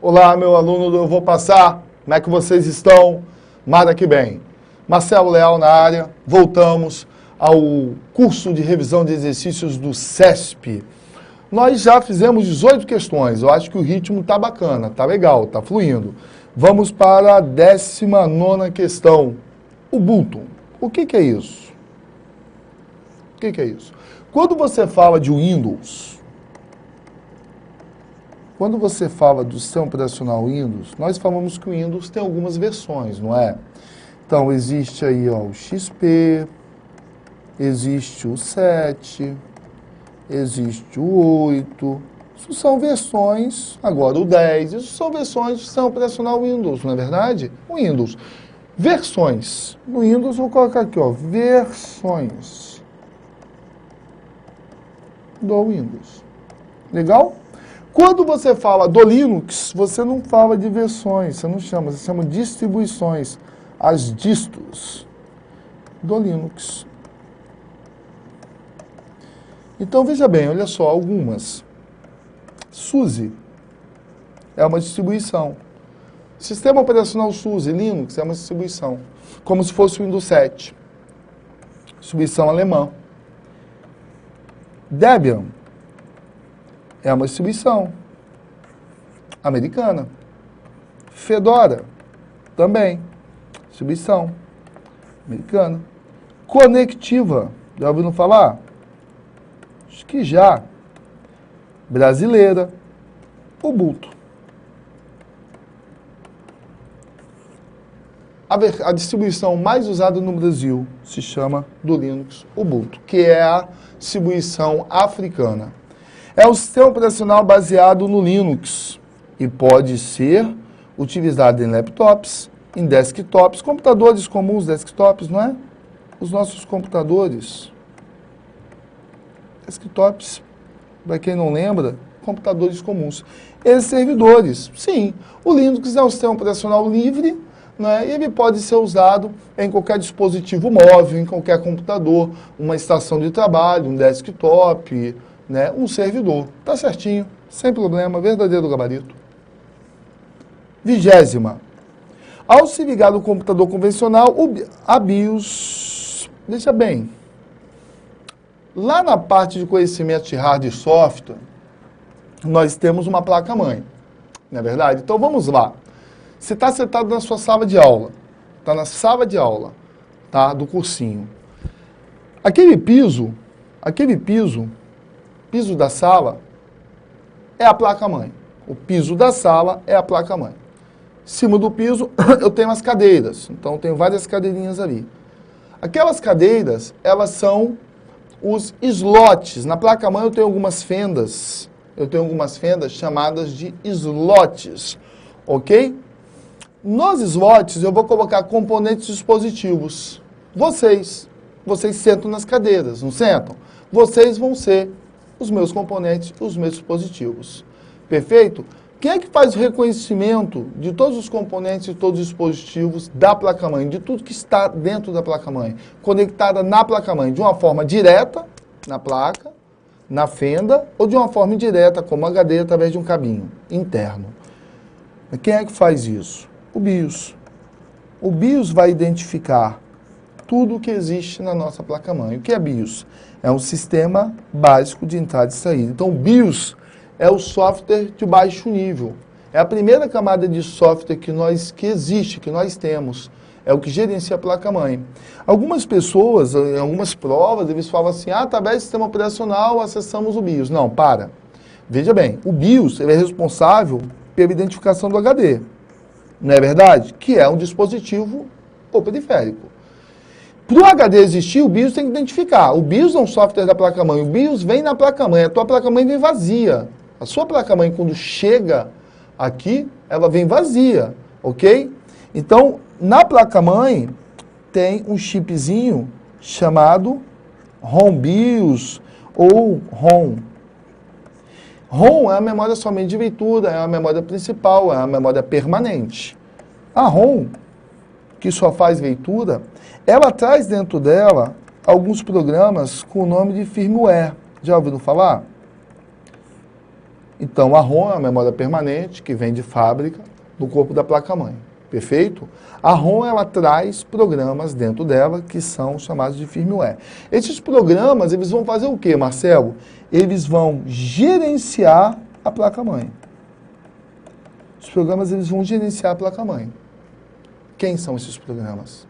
Olá, meu aluno, eu vou passar. Como é que vocês estão? Mara que bem. Marcelo Leal na área. Voltamos ao curso de revisão de exercícios do CESP. Nós já fizemos 18 questões. Eu acho que o ritmo tá bacana, tá legal, tá fluindo. Vamos para a 19ª questão. Ubuntu. O que é isso? O que é isso? Quando você fala de Windows, quando você fala do sistema operacional Windows, nós falamos que o Windows tem algumas versões, não é? Então, existe aí ó, o XP, existe o 7, existe o 8, isso são versões, agora o 10, isso são versões do sistema operacional Windows, não é verdade? O Windows. Versões. No Windows, vou colocar aqui, ó, versões do Windows. Legal? Quando você fala do Linux, você não fala de versões, você não chama, você chama de distribuições, as distros do Linux. Então, veja bem, olha só, algumas. SUSE é uma distribuição. Sistema operacional SUSE, Linux, é uma distribuição. Como se fosse o Windows 7. Distribuição alemã. Debian é uma distribuição americana. Fedora, também, distribuição americana. Conectiva, já ouviram falar? Acho que já. Brasileira. Ubuntu. A distribuição mais usada no Brasil se chama do Linux Ubuntu, que é a distribuição africana. É um sistema operacional baseado no Linux e pode ser utilizado em laptops, em desktops, computadores comuns, desktops, não é? Os nossos computadores. Desktops, para quem não lembra, computadores comuns. Esses servidores, sim, o Linux é um sistema operacional livre, né? E ele pode ser usado em qualquer dispositivo móvel, em qualquer computador, uma estação de trabalho, um desktop, né? Um servidor. Tá certinho, sem problema, verdadeiro gabarito. 20ª. Ao se ligar no computador convencional, a BIOS, veja bem, lá na parte de conhecimento de hardware e software, nós temos uma placa-mãe, não é verdade? Então vamos lá. Você está sentado na sua sala de aula, está na sala de aula, tá, do cursinho. Aquele piso da sala é a placa-mãe. O piso da sala é a placa-mãe. Em cima do piso eu tenho as cadeiras, então eu tenho várias cadeirinhas ali. Aquelas cadeiras, elas são os slots. Na placa-mãe eu tenho algumas fendas, chamadas de slots, ok? Nos slots eu vou colocar componentes dispositivos. Vocês sentam nas cadeiras, não sentam? Vocês vão ser os meus componentes, os meus dispositivos. Perfeito? Quem é que faz o reconhecimento de todos os componentes e todos os dispositivos da placa-mãe, de tudo que está dentro da placa-mãe, conectada na placa-mãe, de uma forma direta, na placa, na fenda, ou de uma forma indireta, como HD, através de um cabinho interno? Quem é que faz isso? O BIOS. O BIOS vai identificar tudo o que existe na nossa placa-mãe. O que é BIOS? É um sistema básico de entrada e saída. Então, o BIOS é o software de baixo nível. É a primeira camada de software que existe, que nós temos. É o que gerencia a placa-mãe. Algumas pessoas, em algumas provas, eles falam assim, através do sistema operacional, acessamos o BIOS. Não, para. Veja bem, o BIOS ele é responsável pela identificação do HD. Não é verdade? Que é um dispositivo ou periférico. Para o HD existir, o BIOS tem que identificar. O BIOS é um software da placa-mãe. O BIOS vem na placa-mãe. A tua placa-mãe vem vazia. A sua placa-mãe, quando chega aqui, ela vem vazia, ok? Então, na placa-mãe, tem um chipzinho chamado ROM BIOS ou ROM. ROM é a memória somente de leitura, é a memória principal, é a memória permanente. A ROM, que só faz leitura, ela traz dentro dela alguns programas com o nome de firmware. Já ouviram falar? Então, a ROM é a memória permanente que vem de fábrica no corpo da placa-mãe. Perfeito? A ROM, ela traz programas dentro dela que são chamados de firmware. Esses programas, eles vão fazer o quê, Marcelo? Eles vão gerenciar a placa-mãe. Os programas, eles vão gerenciar a placa-mãe. Quem são esses programas?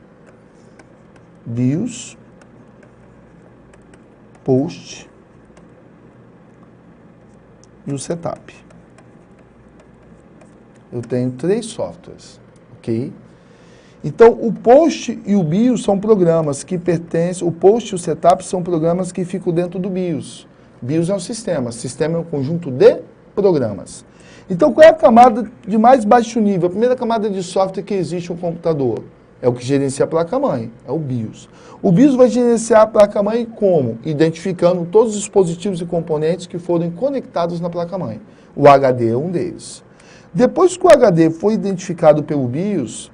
BIOS, POST e o setup. Eu tenho 3 softwares, ok? Então, o POST e o BIOS são programas que pertencem, o POST e o setup são programas que ficam dentro do BIOS. BIOS é um sistema é um conjunto de programas. Então, qual é a camada de mais baixo nível? A primeira camada de software que existe no computador é o que gerencia a placa-mãe, é o BIOS. O BIOS vai gerenciar a placa-mãe como? Identificando todos os dispositivos e componentes que foram conectados na placa-mãe. O HD é um deles. Depois que o HD foi identificado pelo BIOS,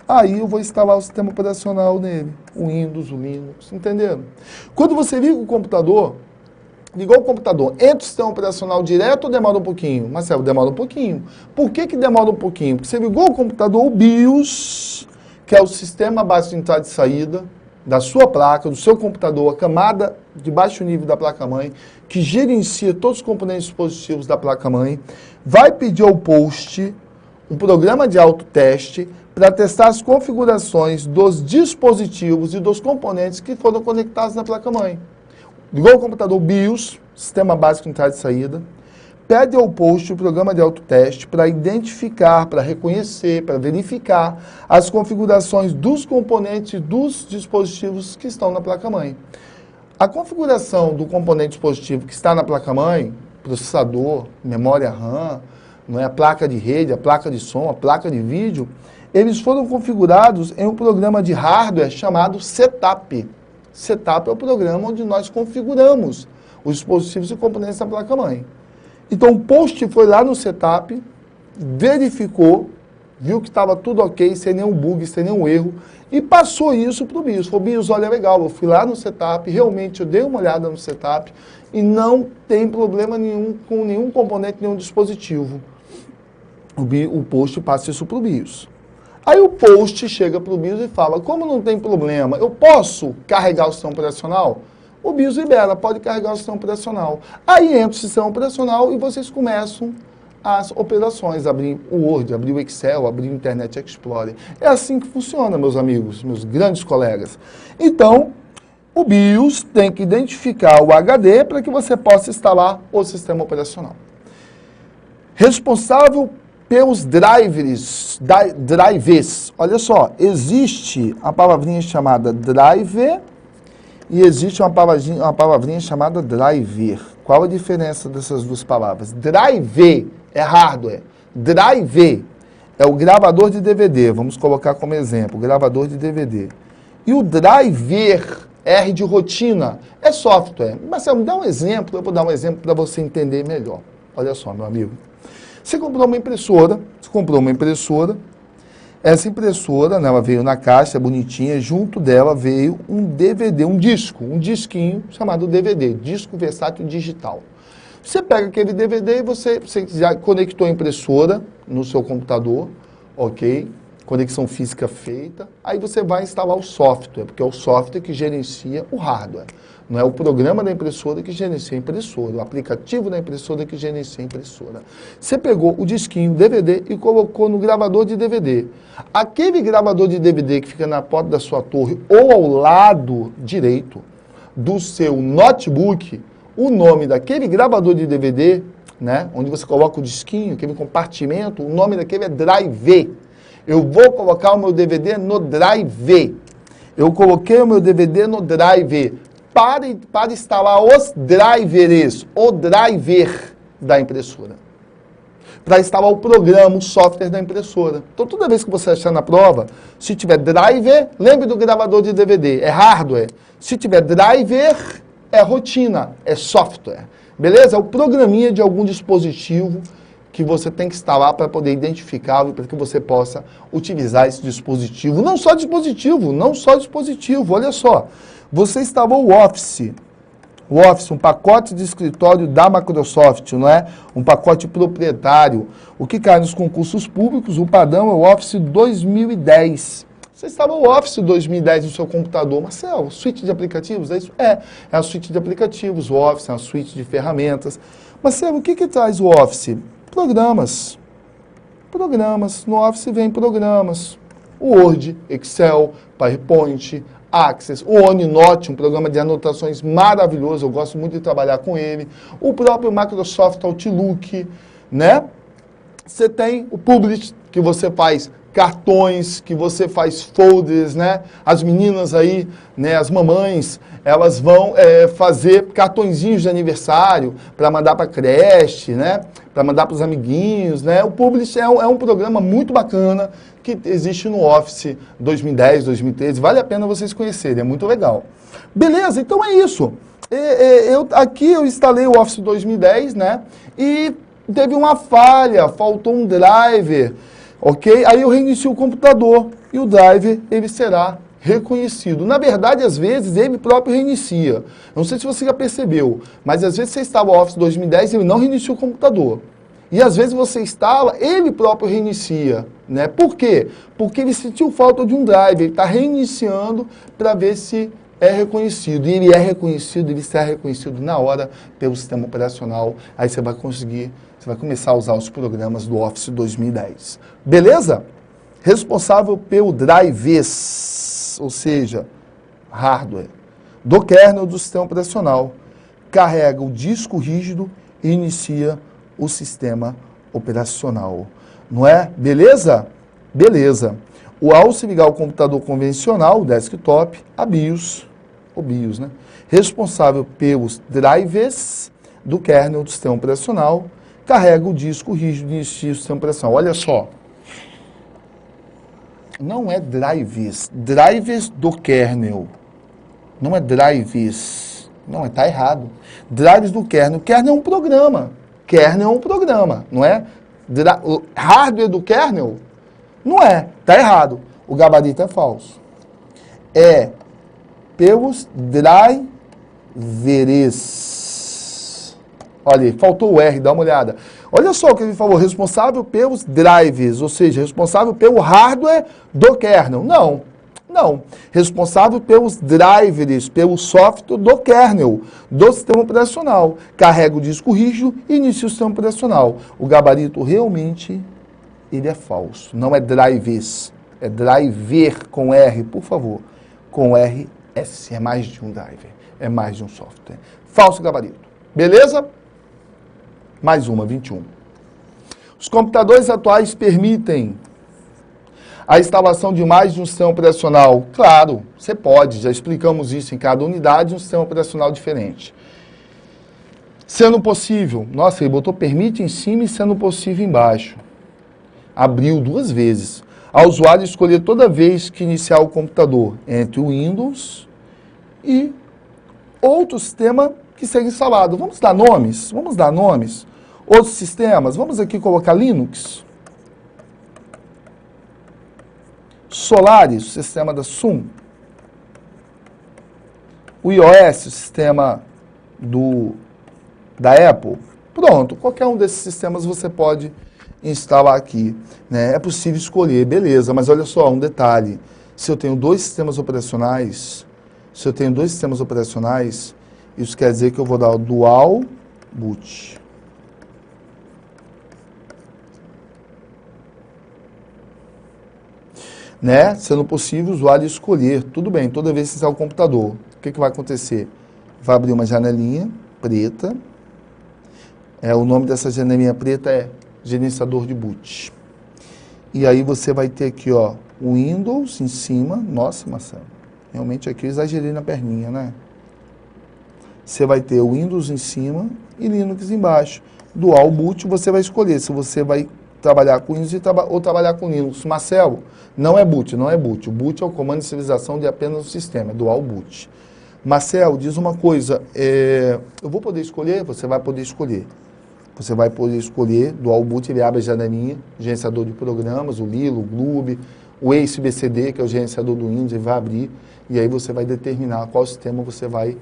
aí eu vou instalar o sistema operacional nele, o Windows, o Linux, entenderam? Quando você liga o computador, ligou o computador, entra o sistema operacional direto ou demora um pouquinho? Marcelo, demora um pouquinho. Por que demora um pouquinho? Porque você ligou o computador, o BIOS, que é o sistema básico de entrada e saída da sua placa, do seu computador, a camada de baixo nível da placa-mãe, que gerencia todos os componentes dispositivos da placa-mãe, vai pedir ao POST um programa de autoteste para testar as configurações dos dispositivos e dos componentes que foram conectados na placa-mãe. Ligou o computador BIOS, sistema básico de entrada e saída, pede ao POST o programa de autoteste para identificar, para reconhecer, para verificar as configurações dos componentes dos dispositivos que estão na placa-mãe. A configuração do componente dispositivo que está na placa-mãe, processador, memória RAM, não é, a placa de rede, a placa de som, a placa de vídeo, eles foram configurados em um programa de hardware chamado Setup. Setup é o programa onde nós configuramos os dispositivos e componentes da placa-mãe. Então, o POST foi lá no Setup, verificou, viu que estava tudo ok, sem nenhum bug, sem nenhum erro, e passou isso para o BIOS. Falou, BIOS, olha, legal, eu fui lá no Setup, realmente eu dei uma olhada no Setup, e não tem problema nenhum com nenhum componente, nenhum dispositivo. O POST passa isso para o BIOS. Aí o POST chega para o BIOS e fala, como não tem problema, eu posso carregar o sistema operacional? O BIOS libera, pode carregar o sistema operacional. Aí entra o sistema operacional e vocês começam as operações, abrir o Word, abrir o Excel, abrir o Internet Explorer. É assim que funciona, meus amigos, meus grandes colegas. Então, o BIOS tem que identificar o HD para que você possa instalar o sistema operacional. Responsável pelos drivers, olha só, existe a palavrinha chamada driver e existe uma palavrinha chamada driver. Qual a diferença dessas duas palavras? Drive é hardware, drive é o gravador de DVD, vamos colocar como exemplo, gravador de DVD. E o driver, R de rotina, é software. Marcelo, me dá um exemplo, eu vou dar um exemplo para você entender melhor. Olha só, meu amigo. Você comprou uma impressora, essa impressora, né, ela veio na caixa, bonitinha, junto dela veio um DVD, um disquinho chamado DVD, disco versátil digital. Você pega aquele DVD e você já conectou a impressora no seu computador, ok? Conexão física feita, aí você vai instalar o software, porque é o software que gerencia o hardware. Não é o programa da impressora que gerencia a impressora, o aplicativo da impressora que gerencia a impressora. Você pegou o disquinho DVD e colocou no gravador de DVD. Aquele gravador de DVD que fica na porta da sua torre ou ao lado direito do seu notebook, o nome daquele gravador de DVD, né, onde você coloca o disquinho, aquele compartimento, o nome daquele é drive. Eu vou colocar o meu DVD no drive. Eu coloquei o meu DVD no drive para instalar os drivers, o driver da impressora. Para instalar o programa, o software da impressora. Então, toda vez que você achar na prova, se tiver driver, lembre do gravador de DVD, é hardware. Se tiver driver, é rotina, é software. Beleza? É o programinha de algum dispositivo que você tem que instalar para poder identificá-lo e para que você possa utilizar esse dispositivo. Não só dispositivo, olha só. Você instalou o Office. O Office, um pacote de escritório da Microsoft, não é? Um pacote proprietário. O que cai nos concursos públicos, o padrão é o Office 2010. Você instala o Office 2010 no seu computador, Marcelo, suíte de aplicativos, é isso? É a suíte de aplicativos, o Office é uma suíte de ferramentas. Marcelo, o que traz o Office? Programas. Programas. No Office vem programas. O Word, Excel, PowerPoint, Access, o OneNote, um programa de anotações maravilhoso, eu gosto muito de trabalhar com ele. O próprio Microsoft Outlook, né? Você tem o Publish, que você faz cartões, que você faz folders, né? As meninas aí, né, as mamães, elas vão fazer cartõezinhos de aniversário para mandar para creche, né? Para mandar para os amiguinhos, né? O Publish é um programa muito bacana que existe no Office 2010, 2013. Vale a pena vocês conhecerem, é muito legal. Beleza, então é isso. Aqui eu instalei o Office 2010, né? E teve uma falha, faltou um driver, ok? Aí eu reinicio o computador e o driver, ele será reconhecido. Na verdade, às vezes, ele próprio reinicia. Eu não sei se você já percebeu, mas às vezes você instala o Office 2010 e ele não reinicia o computador. E às vezes você instala, ele próprio reinicia, né? Por quê? Porque ele sentiu falta de um driver, ele está reiniciando para ver se é reconhecido. E ele é reconhecido, ele será reconhecido na hora pelo sistema operacional. Aí você vai conseguir, você vai começar a usar os programas do Office 2010. Beleza? Responsável pelo drivers, ou seja, hardware, do kernel do sistema operacional. Carrega o disco rígido e inicia o sistema operacional. Não é? Beleza? Beleza. Ao se ligar o computador convencional, o desktop, a BIOS, o BIOS, né? Responsável pelos drivers do kernel do sistema operacional, carrega o disco rígido e inicia o sistema operacional. Olha só. Não é drivers, drivers do kernel. Não é drivers. Não, está errado. Drivers do kernel. Kernel é um programa. Kernel é um programa, não é? O hardware do kernel? Não é, está errado. O gabarito é falso. É pelos drivers. Olha, faltou o R, dá uma olhada. Olha só o que ele falou, responsável pelos drivers, ou seja, responsável pelo hardware do kernel. Não. Responsável pelos drivers, pelo software do kernel, do sistema operacional. Carrega o disco rígido e inicia o sistema operacional. O gabarito realmente, ele é falso. Não é drivers, é driver com R, por favor. Com RS, é mais de um driver, é mais de um software. Falso gabarito. Beleza? Mais uma, 21. Os computadores atuais permitem a instalação de mais de um sistema operacional? Claro, você pode, já explicamos isso em cada unidade, um sistema operacional diferente. Sendo possível, nossa, ele botou permite em cima e sendo possível embaixo. Abriu 2 vezes. Ao usuário escolher toda vez que iniciar o computador entre o Windows e outro sistema que seja instalado. Vamos dar nomes? Outros sistemas, vamos aqui colocar Linux. Solaris, o sistema da Sun. O iOS, o sistema da Apple. Pronto, qualquer um desses sistemas você pode instalar aqui, né? É possível escolher, beleza, mas olha só, um detalhe. Se eu tenho 2 sistemas operacionais, isso quer dizer que eu vou dar o dual boot. Né? Sendo possível, o usuário escolher. Tudo bem, toda vez que você instalar o computador, o que vai acontecer? Vai abrir uma janelinha preta. O nome dessa janelinha preta é gerenciador de boot. E aí você vai ter aqui, ó, o Windows em cima. Nossa, Marcelo, realmente aqui eu exagerei na perninha, né? Você vai ter o Windows em cima e Linux embaixo. Dual boot, você vai escolher se você vai trabalhar com Windows ou trabalhar com Linux. Marcelo, não é boot. O boot é o comando de inicialização de apenas o sistema, é dual boot. Marcelo, diz uma coisa, eu vou poder escolher? Você vai poder escolher. Você vai poder escolher, dual boot, ele abre a janelinha, gerenciador de programas, o Lilo, o Gloob, o ACE/BCD, que é o gerenciador do Windows, ele vai abrir, e aí você vai determinar qual sistema você vai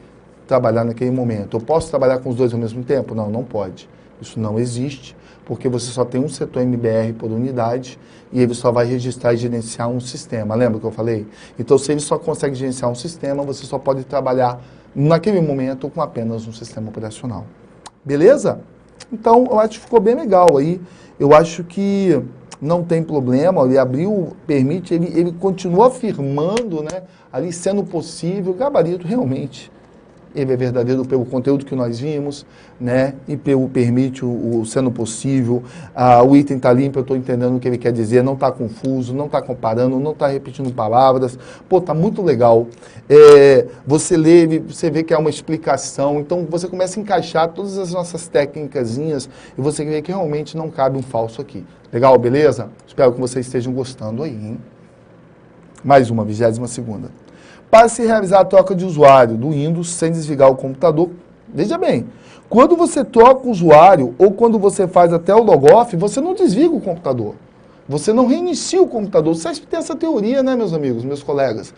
trabalhar naquele momento. Eu posso trabalhar com os dois ao mesmo tempo? Não, não pode. Isso não existe, porque você só tem um setor MBR por unidade e ele só vai registrar e gerenciar um sistema. Lembra que eu falei? Então, se ele só consegue gerenciar um sistema, você só pode trabalhar naquele momento com apenas um sistema operacional. Beleza? Então, eu acho que ficou bem legal aí. Eu acho que não tem problema, ele abriu, permite, ele continua afirmando, né, ali sendo possível, o gabarito realmente, ele é verdadeiro pelo conteúdo que nós vimos, né, e pelo permite o sendo possível, o item está limpo, eu estou entendendo o que ele quer dizer, não está confuso, não está comparando, não está repetindo palavras, pô, está muito legal. Você lê, você vê que é uma explicação, então você começa a encaixar todas as nossas técnicazinhas e você vê que realmente não cabe um falso aqui. Legal, beleza? Espero que vocês estejam gostando aí, hein? Mais uma, 22ª. Para se realizar a troca de usuário do Windows sem desligar o computador, veja bem, quando você troca o usuário ou quando você faz até o logoff, você não desliga o computador. Você não reinicia o computador. O CESP tem essa teoria, né, meus amigos, meus colegas?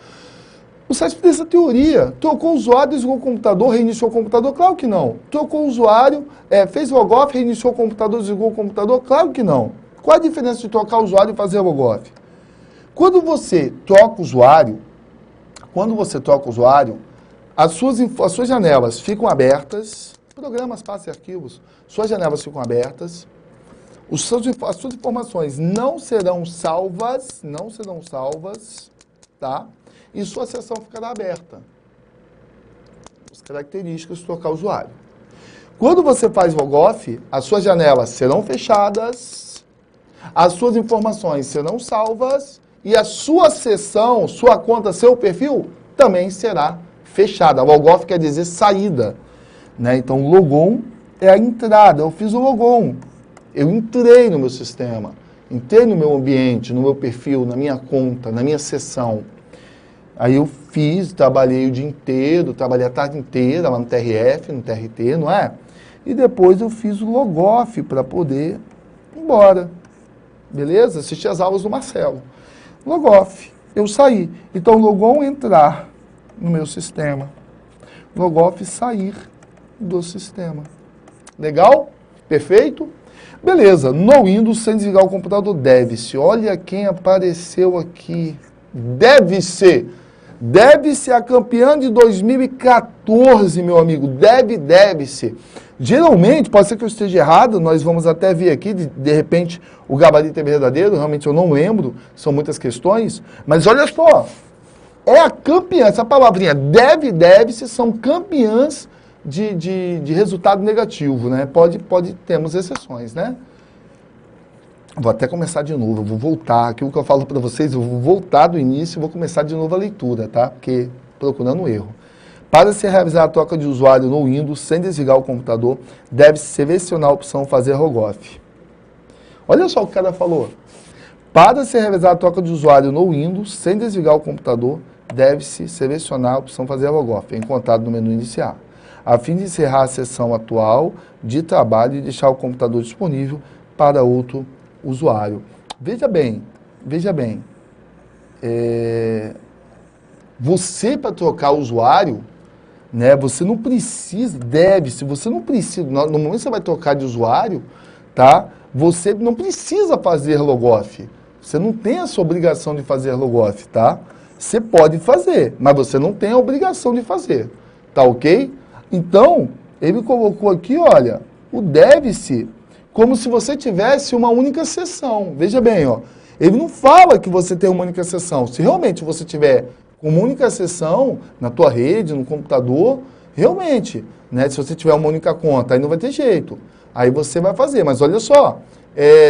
O CESP tem essa teoria. Trocou o usuário, desligou o computador, reiniciou o computador? Claro que não. Trocou o usuário, fez o logoff, reiniciou o computador, desligou o computador? Claro que não. Qual a diferença de trocar o usuário e fazer o logoff? Quando você troca o usuário, as suas janelas ficam abertas, programas, passos e arquivos, suas janelas ficam abertas, as suas informações não serão salvas, tá? E sua sessão ficará aberta. As características de trocar o usuário. Quando você faz logoff, as suas janelas serão fechadas, as suas informações serão salvas, e a sua sessão, sua conta, seu perfil, também será fechada. Logoff quer dizer saída, né? Então, logon é a entrada. Eu fiz o logon. Eu entrei no meu sistema. Entrei no meu ambiente, no meu perfil, na minha conta, na minha sessão. Aí eu trabalhei o dia inteiro, trabalhei a tarde inteira lá no TRF, no TRT, não é? E depois eu fiz o logoff para poder ir embora. Beleza? Assisti as aulas do Marcelo. Logoff, eu saí. Então, logon entrar no meu sistema. Logoff sair do sistema. Legal? Perfeito? Beleza. No Windows, sem desligar o computador, deve-se. Olha quem apareceu aqui. Deve-se. Deve-se a campeã de 2014, meu amigo. Deve-se. Geralmente, pode ser que eu esteja errado, nós vamos até ver aqui, de repente, o gabarito é verdadeiro, realmente eu não lembro, são muitas questões, mas olha só, é a campeã, essa palavrinha deve-se, são campeãs de resultado negativo, né? Temos exceções, né? Vou até começar de novo, eu vou voltar, aquilo que eu falo para vocês, eu vou voltar do início e vou começar de novo a leitura, tá? Porque procurando um erro. Para se realizar a troca de usuário no Windows sem desligar o computador, deve-se selecionar a opção fazer logoff. Olha só o que o cara falou. Para se realizar a troca de usuário no Windows sem desligar o computador, deve-se selecionar a opção fazer logoff, encontrado no menu iniciar, a fim de encerrar a sessão atual de trabalho e deixar o computador disponível para outro usuário. Veja bem, você para trocar o usuário, né, você não precisa, você não precisa, no momento que você vai trocar de usuário, tá, você não precisa fazer logoff, você não tem essa obrigação de fazer logoff, tá, você pode fazer, mas você não tem a obrigação de fazer, tá ok? Então, ele colocou aqui, olha, o deve-se, como se você tivesse uma única sessão, veja bem, ó, ele não fala que você tem uma única sessão, se realmente você tiver uma única sessão na tua rede, no computador, realmente, né? Se você tiver uma única conta, aí não vai ter jeito. Aí você vai fazer, mas olha só,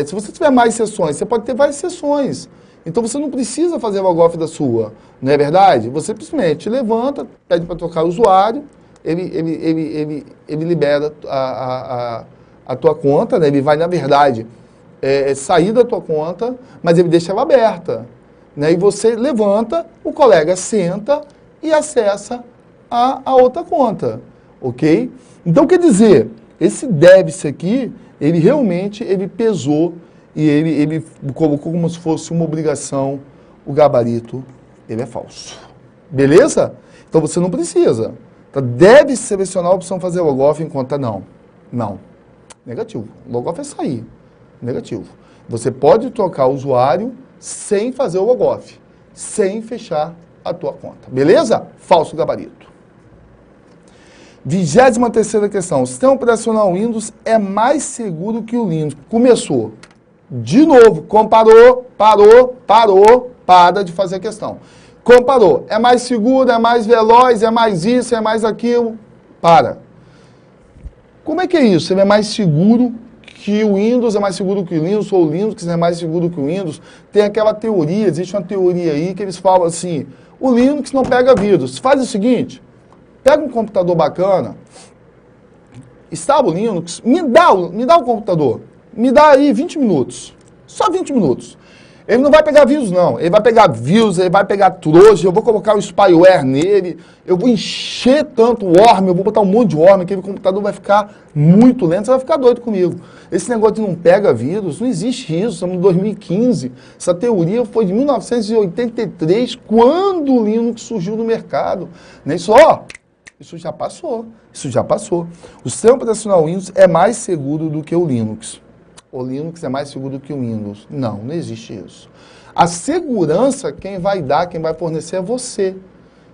se você tiver mais sessões, você pode ter várias sessões. Então você não precisa fazer logoff da sua, não é verdade? Você simplesmente levanta, pede para trocar o usuário, ele libera a tua conta, né? Ele vai, na verdade, sair da tua conta, mas ele deixa ela aberta. Né, e você levanta, o colega senta e acessa a outra conta, ok? Então, quer dizer, esse deve-se aqui, ele realmente pesou e ele colocou como se fosse uma obrigação, o gabarito, ele é falso. Beleza? Então, você não precisa. Então, deve selecionar a opção fazer logoff em conta não. Não. Negativo. Logoff é sair. Negativo. Você pode trocar o usuário sem fazer o logoff, sem fechar a tua conta. Beleza? Falso gabarito. 23ª questão. O sistema operacional Windows é mais seguro que o Linux. Começou. De novo, comparou, para de fazer a questão. Comparou. É mais seguro, é mais veloz, é mais isso, é mais aquilo. Para. Como é que é isso? Ele é mais seguro que o Windows, é mais seguro que o Linux, ou o Linux é mais seguro que o Windows? Tem aquela teoria, existe uma teoria aí que eles falam assim, o Linux não pega vírus. Faz o seguinte, pega um computador bacana, instala o Linux, me dá o computador, me dá aí 20 minutos, só 20 minutos. Ele não vai pegar vírus, não. Ele vai pegar vírus, ele vai pegar troja, eu vou colocar o spyware nele, eu vou encher tanto o worm, eu vou botar um monte de worm, aquele computador vai ficar muito lento, você vai ficar doido comigo. Esse negócio de não pega vírus, não existe isso, estamos em 2015. Essa teoria foi de 1983, quando o Linux surgiu no mercado. Isso já passou, O sistema operacional Windows é mais seguro do que o Linux. O Linux é mais seguro que o Windows. Não existe isso. A segurança, quem vai dar, quem vai fornecer é você.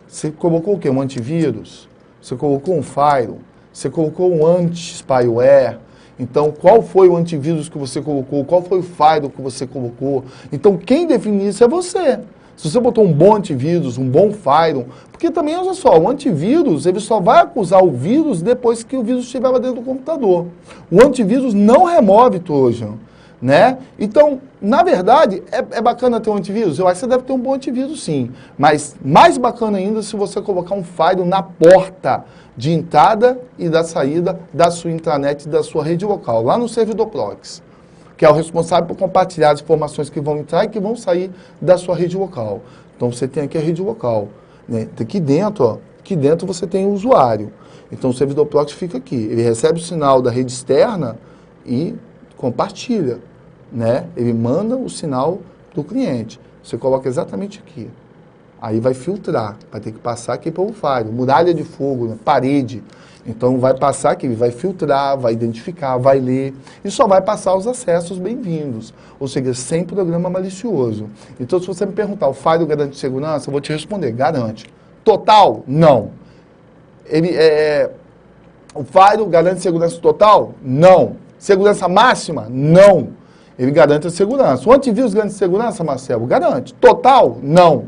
Você colocou o quê? Um antivírus? Você colocou um firewall? Você colocou um anti-spyware? Então, qual foi o antivírus que você colocou? Qual foi o firewall que você colocou? Então, quem define isso é você. Se você botou um bom antivírus, um bom firewall, porque também, olha só, o antivírus, ele só vai acusar o vírus depois que o vírus estiver lá dentro do computador. O antivírus não remove Trojan, né? Então, na verdade, é bacana ter um antivírus? Eu acho que você deve ter um bom antivírus, sim. Mas mais bacana ainda se você colocar um firewall na porta de entrada e da saída da sua intranet e da sua rede local, lá no servidor proxy, que é o responsável por compartilhar as informações que vão entrar e que vão sair da sua rede local. Então, você tem aqui a rede local, né? Aqui dentro você tem o usuário. Então, o servidor proxy fica aqui. Ele recebe o sinal da rede externa e compartilha, né? Ele manda o sinal do cliente. Você coloca exatamente aqui. Aí vai filtrar, vai ter que passar aqui pelo firewall, muralha de fogo, né? Parede. Então vai passar aqui, ele vai filtrar, vai identificar, vai ler e só vai passar os acessos bem-vindos. Ou seja, sem programa malicioso. Então se você me perguntar, o firewall garante segurança? Eu vou te responder, garante. Total? Não. O firewall garante segurança total? Não. Segurança máxima? Não. Ele garante a segurança. O antivírus garante segurança, Marcelo? Garante. Total? Não.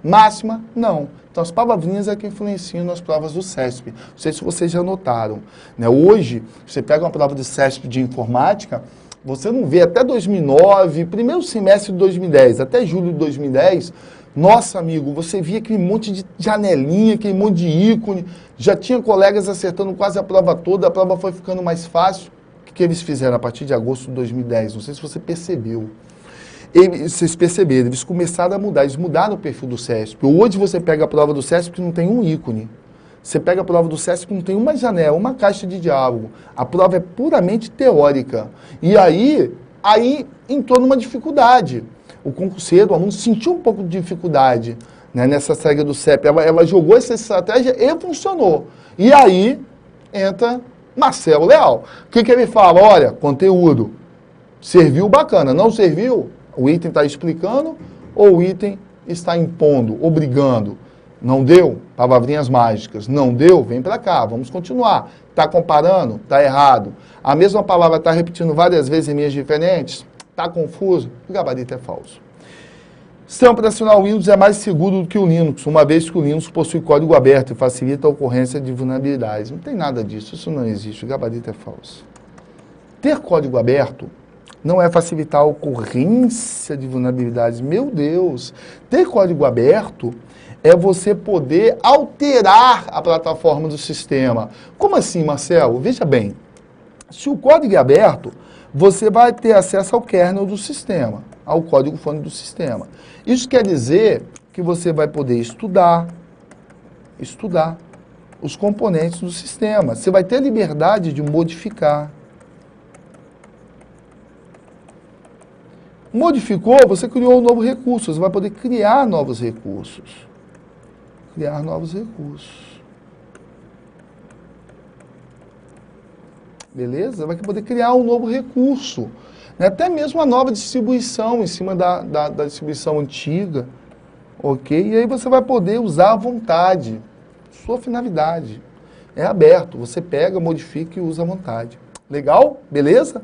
Máxima? Não. Então, as palavrinhas é que influenciam nas provas do CESP. Não sei se vocês já notaram, né? Hoje, você pega uma prova do CESP de informática, você não vê até 2009, primeiro semestre de 2010, até julho de 2010, nossa, amigo, você via aquele monte de janelinha, aquele monte de ícone, já tinha colegas acertando quase a prova toda, a prova foi ficando mais fácil. O que eles fizeram a partir de agosto de 2010? Não sei se você percebeu. Vocês perceberam, eles começaram a mudar, eles mudaram o perfil do CESP. Hoje você pega a prova do CESP que não tem um ícone. Você pega a prova do CESP que não tem uma janela, uma caixa de diálogo. A prova é puramente teórica. E aí entrou numa dificuldade. O concurseiro, o aluno sentiu um pouco de dificuldade, né, nessa saga do CEP. Ela jogou essa estratégia e funcionou. E aí entra Marcelo Leal. O que ele fala? Olha, conteúdo. Serviu bacana, não serviu? O item está explicando ou o item está impondo, obrigando? Não deu? Palavrinhas mágicas. Não deu? Vem para cá, vamos continuar. Está comparando? Está errado. A mesma palavra está repetindo várias vezes em linhas diferentes? Está confuso? O gabarito é falso. O sistema operacional Windows é mais seguro do que o Linux, uma vez que o Linux possui código aberto e facilita a ocorrência de vulnerabilidades. Não tem nada disso, isso não existe, o gabarito é falso. Ter código aberto não é facilitar a ocorrência de vulnerabilidades. Meu Deus! Ter código aberto é você poder alterar a plataforma do sistema. Como assim, Marcelo? Veja bem, se o código é aberto, você vai ter acesso ao kernel do sistema, ao código-fonte do sistema. Isso quer dizer que você vai poder estudar os componentes do sistema. Você vai ter liberdade de modificar. Modificou, você criou um novo recurso, você vai poder criar novos recursos. beleza? Vai poder criar um novo recurso, né? Até mesmo uma nova distribuição em cima da distribuição antiga, ok? E aí você vai poder usar à vontade, sua finalidade. É aberto, você pega, modifica e usa à vontade. Legal? Beleza?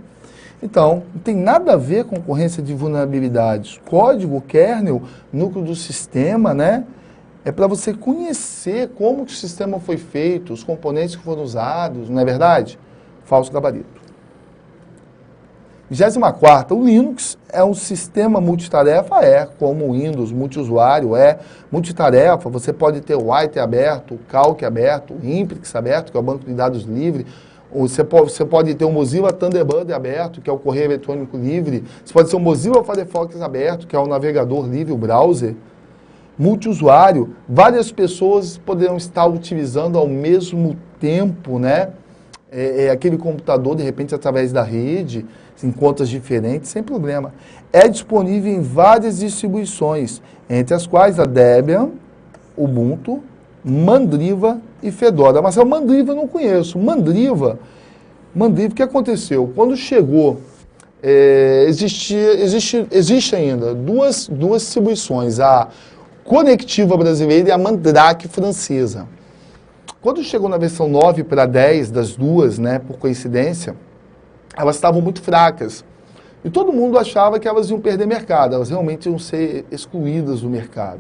Então, não tem nada a ver com concorrência de vulnerabilidades. Código, kernel, núcleo do sistema, né? É para você conhecer como que o sistema foi feito, os componentes que foram usados, não é verdade? Falso gabarito. 24ª, o Linux é um sistema multitarefa? É, como o Windows, multiusuário, é multitarefa. Você pode ter o Write aberto, o Calc aberto, o Imprix aberto, que é o banco de dados livre. Você pode ter o Mozilla Thunderbird aberto, que é o correio eletrônico livre. Você pode ter o Mozilla Firefox aberto, que é o navegador livre, o browser. Multiusuário, várias pessoas poderão estar utilizando ao mesmo tempo, né? Aquele computador, de repente, através da rede, em contas diferentes, sem problema. É disponível em várias distribuições, entre as quais a Debian, Ubuntu, Mandriva e Fedora. Mas o Mandriva eu não conheço. Mandriva, o que aconteceu? Quando chegou, existe ainda duas distribuições, a Conectiva brasileira e a Mandrake francesa. Quando chegou na versão 9 para 10 das duas, né, por coincidência, elas estavam muito fracas. E todo mundo achava que elas iam perder mercado, elas realmente iam ser excluídas do mercado.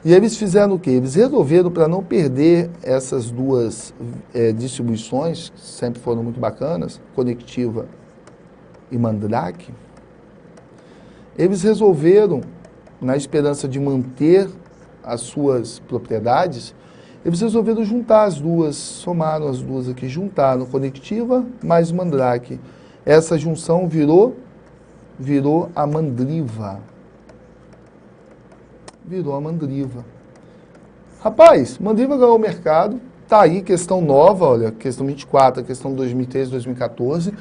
E eles fizeram o quê? Eles resolveram, para não perder essas duas distribuições, que sempre foram muito bacanas, Conectiva e Mandrake, eles resolveram, na esperança de manter as suas propriedades, eles resolveram juntar as duas, somaram as duas aqui, juntaram Conectiva mais Mandrake. Essa junção virou a Mandriva. Virou a Mandriva. Rapaz, Mandriva ganhou o mercado, tá aí, questão nova, olha, questão 24, questão 2013, 2014,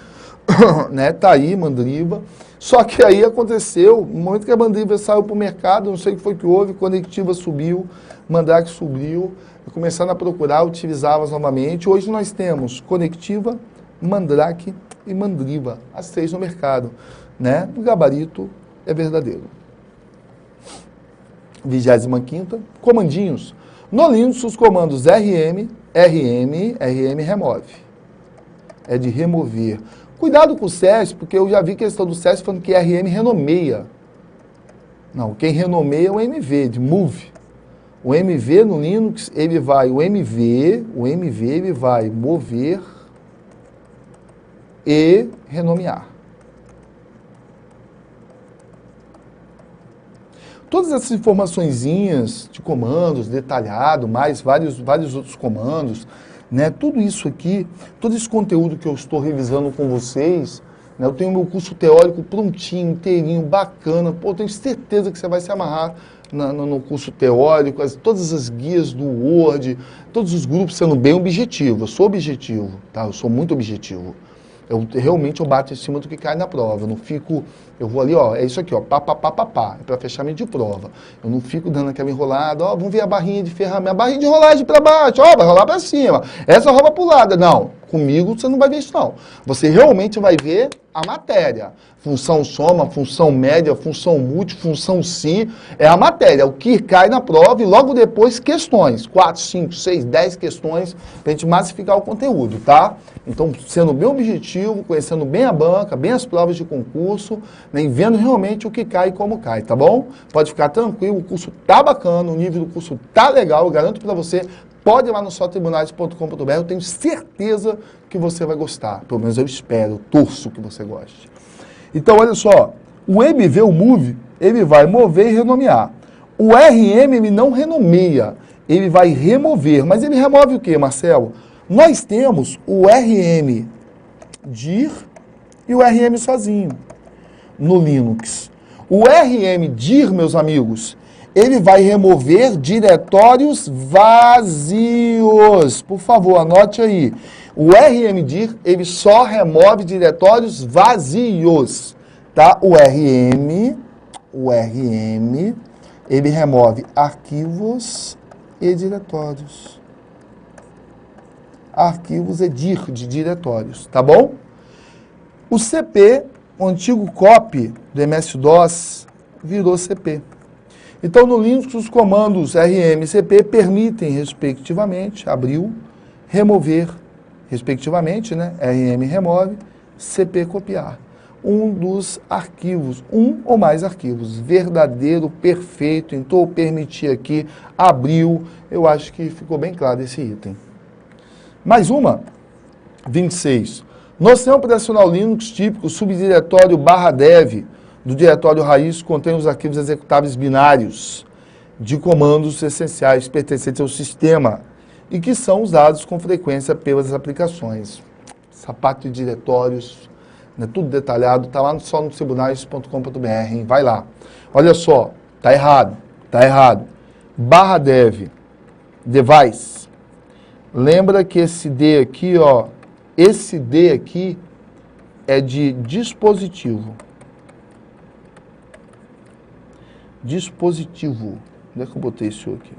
né, tá aí Mandriva. Só que aí aconteceu, no momento que a Mandriva saiu para o mercado, não sei o que foi que houve, Conectiva subiu, Mandrake subiu, começando a procurar utilizá-las novamente. Hoje nós temos Conectiva, Mandrake e Mandriva, as três no mercado, né? O gabarito é verdadeiro. 25ª, comandinhos. No Linux, os comandos RM remove. É de remover. Cuidado com o SES, porque eu já vi questão do SES falando que RM renomeia. Não, quem renomeia é o MV, de move. O MV no Linux, ele vai, o MV ele vai mover e renomear. Todas essas informaçõezinhas de comandos, detalhado, mais vários outros comandos, né? Tudo isso aqui, todo esse conteúdo que eu estou revisando com vocês, né? Eu tenho meu curso teórico prontinho, inteirinho, bacana. Pô, eu tenho certeza que você vai se amarrar no curso teórico, todas as guias do Word, todos os grupos sendo bem objetivo. Eu sou objetivo, tá? Eu sou muito objetivo. Realmente eu bato em cima do que cai na prova. Eu não fico, eu vou ali, ó, é isso aqui, ó, pá, é para fechamento de prova. Eu não fico dando aquela enrolada, ó, vamos ver a barrinha de ferramenta, a barrinha de rolagem para baixo, ó, vai rolar para cima, essa rola para o lado. Não, comigo você não vai ver isso não. Você realmente vai ver a matéria. Função soma, função média, função múltipla, função si, é a matéria, o que cai na prova e logo depois questões, 4, 5, 6, 10 questões para a gente massificar o conteúdo, tá? Então, sendo bem objetivo, conhecendo bem a banca, bem as provas de concurso, né, e vendo realmente o que cai e como cai, tá bom? Pode ficar tranquilo, o curso tá bacana, o nível do curso tá legal, eu garanto para você. Pode ir lá no sotribunais.com.br, eu tenho certeza que você vai gostar. Pelo menos eu espero, torço que você goste. Então, olha só, o MV, o Move, ele vai mover e renomear. O RM, ele não renomeia, ele vai remover. Mas ele remove o quê, Marcelo? Nós temos o RM dir e o RM sozinho no Linux. O RM dir, meus amigos, ele vai remover diretórios vazios. Por favor, anote aí. O rmdir, ele só remove diretórios vazios, tá? O RM, ele remove arquivos e diretórios. arquivos EDIR, de diretórios, tá bom? O CP, o antigo copy do MS-DOS, virou CP. Então, no Linux, os comandos RM e CP permitem, respectivamente, abriu, remover, respectivamente, né? RM remove, CP copiar. Um dos arquivos, um ou mais arquivos, verdadeiro, perfeito. Então, eu permiti aqui, abriu, eu acho que ficou bem claro esse item. Mais uma, 26. No sistema operacional Linux típico, o subdiretório /dev do diretório raiz contém os arquivos executáveis binários de comandos essenciais pertencentes ao sistema e que são usados com frequência pelas aplicações. Essa parte de diretórios, né, tudo detalhado, está lá só no tribunais.com.br, vai lá. Olha só, tá errado. /dev, device. Lembra que esse D aqui, ó, esse D aqui é de dispositivo. Dispositivo. Onde é que eu botei isso aqui?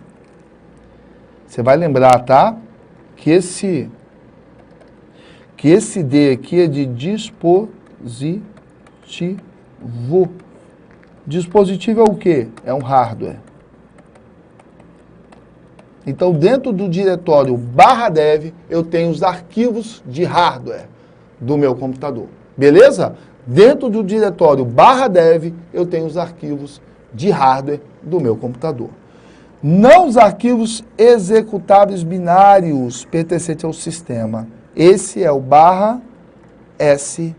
Você vai lembrar, tá? Que esse D aqui é de dispositivo. Dispositivo é o quê? É um hardware. Então, dentro do diretório /dev, eu tenho os arquivos de hardware do meu computador. Beleza? Dentro do diretório /dev, eu tenho os arquivos de hardware do meu computador. Não os arquivos executáveis binários pertencentes ao sistema. Esse é o /sbin.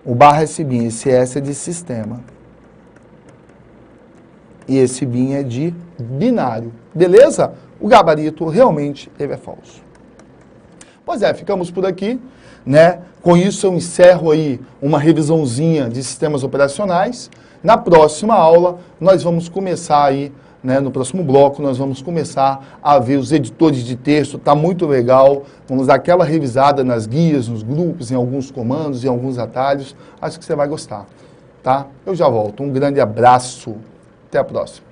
O /sbin, esse S é de sistema. E esse bin é de binário. Beleza? O gabarito realmente ele é falso. Pois é, ficamos por aqui, né? Com isso eu encerro aí uma revisãozinha de sistemas operacionais. Na próxima aula nós vamos começar aí, né, no próximo bloco nós vamos começar a ver os editores de texto, tá muito legal. Vamos dar aquela revisada nas guias, nos grupos, em alguns comandos, em alguns atalhos. Acho que você vai gostar, tá? Eu já volto. Um grande abraço. Até a próxima.